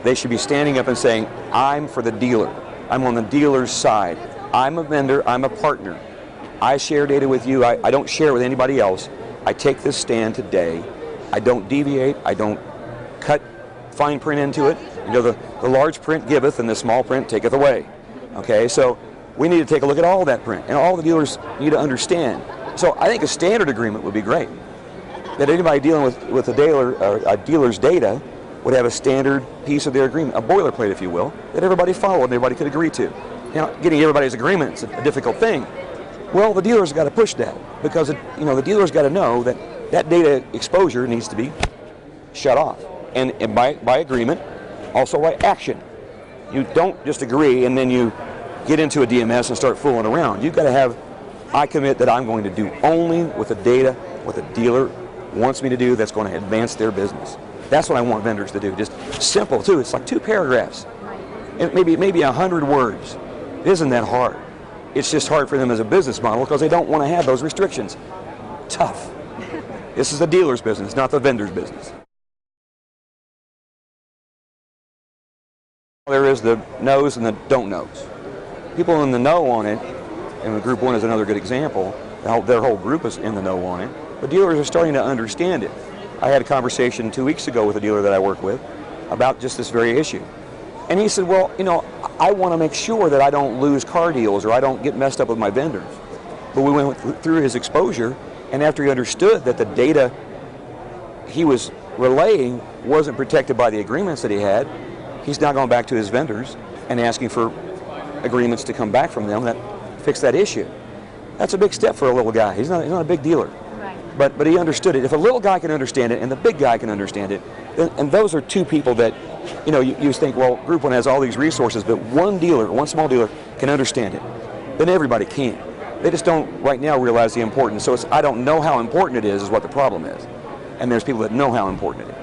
They should be standing up and saying, I'm for the dealer. I'm on the dealer's side. I'm a vendor, I'm a partner. I share data with you, I don't share it with anybody else. I take this stand today. I don't deviate, I don't cut fine print into it. You know, the large print giveth and the small print taketh away. Okay, so we need to take a look at all that print, and all the dealers need to understand. So I think a standard agreement would be great. That anybody dealing with a dealer's data would have a standard piece of their agreement, a boilerplate, if you will, that everybody followed and everybody could agree to. Now, getting everybody's agreement is a difficult thing. Well, the dealer's got to push that, because the dealer's got to know that that data exposure needs to be shut off, and by agreement, also by action. You don't just agree and then you get into a DMS and start fooling around. You've got to have, I commit that I'm going to do only with the data what the dealer wants me to do that's going to advance their business. That's what I want vendors to do. Just simple too. It's like 2 paragraphs, and maybe 100 words. It isn't that hard. It's just hard for them as a business model because they don't want to have those restrictions. Tough. This is the dealer's business, not the vendor's business. There is the knows and the don't knows. People in the know on it, and Group 1 is another good example, their whole group is in the know on it, but dealers are starting to understand it. I had a conversation 2 weeks ago with a dealer that I work with about just this very issue. And he said, well, you know, I want to make sure that I don't lose car deals or I don't get messed up with my vendors. But we went through his exposure, and after he understood that the data he was relaying wasn't protected by the agreements that he had, he's now going back to his vendors and asking for agreements to come back from them that fix that issue. That's a big step for a little guy. He's not a big dealer. Right. But he understood it. If a little guy can understand it and the big guy can understand it, and those are 2 people that, you know, you think, well, Group 1 has all these resources, but one dealer, one small dealer can understand it. Then everybody can. They just don't right now realize the importance. So it's, I don't know how important it is what the problem is. And there's people that know how important it is.